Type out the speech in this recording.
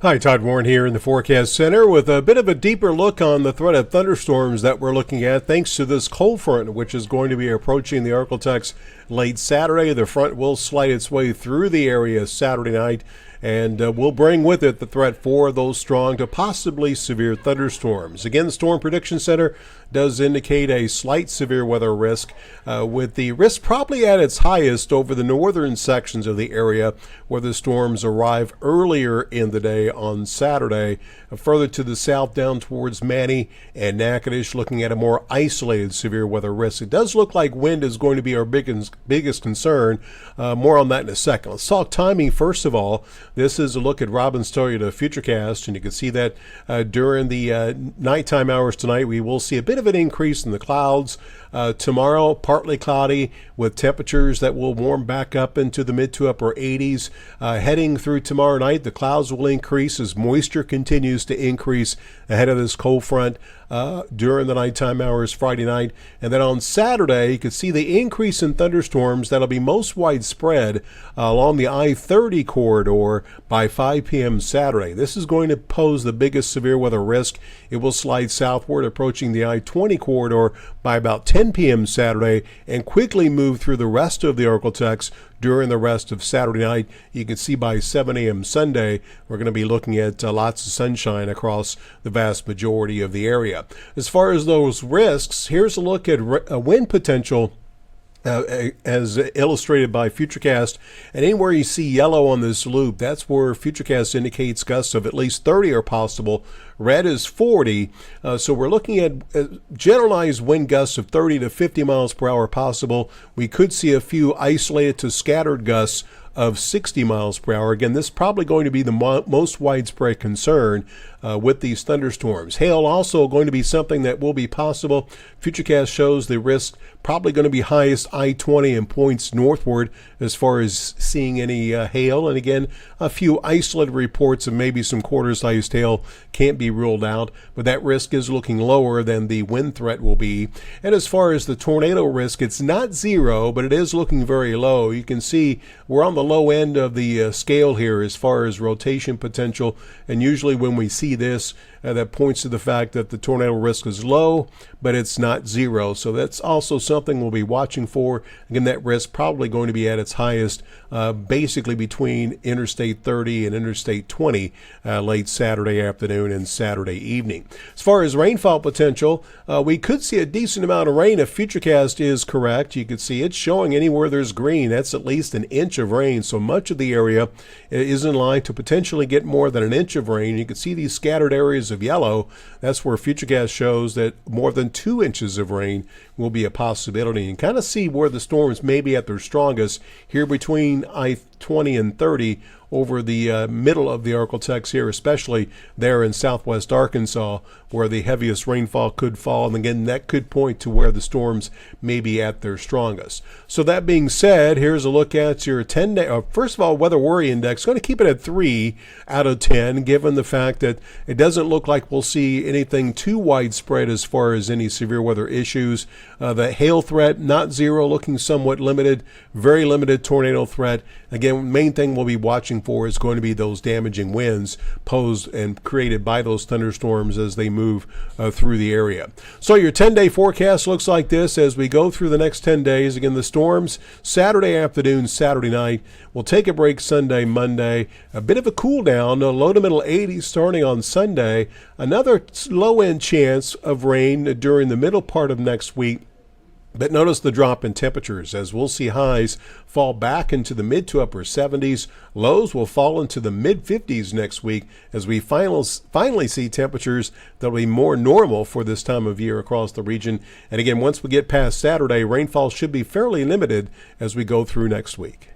Hi, Todd Warren here in the Forecast Center with a bit of a deeper look on the threat of thunderstorms that we're looking at thanks to this cold front, which is going to be approaching the ArkLaTex late Saturday. The front will slide its way through the area Saturday night and will bring with it the threat for those strong to possibly severe thunderstorms. Again, the Storm Prediction Center does indicate a slight severe weather risk, with the risk probably at its highest over the northern sections of the area where the storms arrive earlier in the day on Saturday. Further to the south down towards Manny and Natchitoches, looking at a more isolated severe weather risk. It does look like wind is going to be our biggest concern. More on that in a second. Let's talk timing first of all. This is a look at Robin's Toyota Futurecast, and you can see that during the nighttime hours tonight, we will see a bit of an increase in the clouds. Tomorrow, partly cloudy with temperatures that will warm back up into the mid to upper 80s. Heading through tomorrow night, the clouds will increase as moisture continues to increase ahead of this cold front during the nighttime hours Friday night. And then on Saturday, you can see the increase in thunderstorms that'll be most widespread along the I-30 corridor by 5 p.m. Saturday. This is going to pose the biggest severe weather risk. It will slide southward, approaching the I-20 corridor by about 10 p.m. Saturday and quickly move through the rest of the ArkLaTex during the rest of Saturday night. You can see by 7 a.m. Sunday, we're going to be looking at lots of sunshine across the vast majority of the area. As far as those risks, here's a look at wind potential as illustrated by Futurecast. And anywhere you see yellow on this loop, that's where Futurecast indicates gusts of at least 30 are possible. Red is 40. So we're looking at generalized wind gusts of 30 to 50 miles per hour possible. We could see a few isolated to scattered gusts of 60 miles per hour. Again, this is probably going to be the most widespread concern with these thunderstorms. Hail also going to be something that will be possible. Futurecast shows the risk probably going to be highest I-20 and points northward as far as seeing any hail. And again, a few isolated reports of maybe some quarter-sized hail can't be ruled out, but that risk is looking lower than the wind threat will be. And as far as the tornado risk, it's not zero, but it is looking very low. You can see we're on the low end of the scale here as far as rotation potential, and usually when we see this, that points to the fact that the tornado risk is low, but it's not zero. So that's also something we'll be watching for. Again, that risk probably going to be at its highest basically between Interstate 30 and Interstate 20 late Saturday afternoon and Saturday evening. As far as rainfall potential, we could see a decent amount of rain if Futurecast is correct. You could see it's showing anywhere there's green, that's at least an inch of rain. So much of the area is in line to potentially get more than an inch of rain. You can see these scattered areas of yellow. That's where Futurecast shows that more than 2 inches of rain will be a possibility, and kind of see where the storms may be at their strongest here between I-20 and 30 over the middle of the ArkLaTex here, especially there in southwest Arkansas, where the heaviest rainfall could fall. And again, that could point to where the storms may be at their strongest. So that being said, here's a look at your 10-day, first of all, weather worry index. Going to keep it at 3 out of 10, given the fact that it doesn't look like we'll see anything too widespread as far as any severe weather issues. The hail threat, not zero, looking somewhat limited, very limited tornado threat. Again, main thing we'll be watching for is going to be those damaging winds posed and created by those thunderstorms as they move through the area. So your 10-day forecast looks like this as we go through the next 10 days. Again, the storms Saturday afternoon, Saturday night. We'll take a break Sunday, Monday. A bit of a cool down, a low to middle 80s starting on Sunday. Another low-end chance of rain during the middle part of next week. But notice the drop in temperatures as we'll see highs fall back into the mid to upper 70s. Lows will fall into the mid 50s next week as we finally see temperatures that will be more normal for this time of year across the region. And again, once we get past Saturday, rainfall should be fairly limited as we go through next week.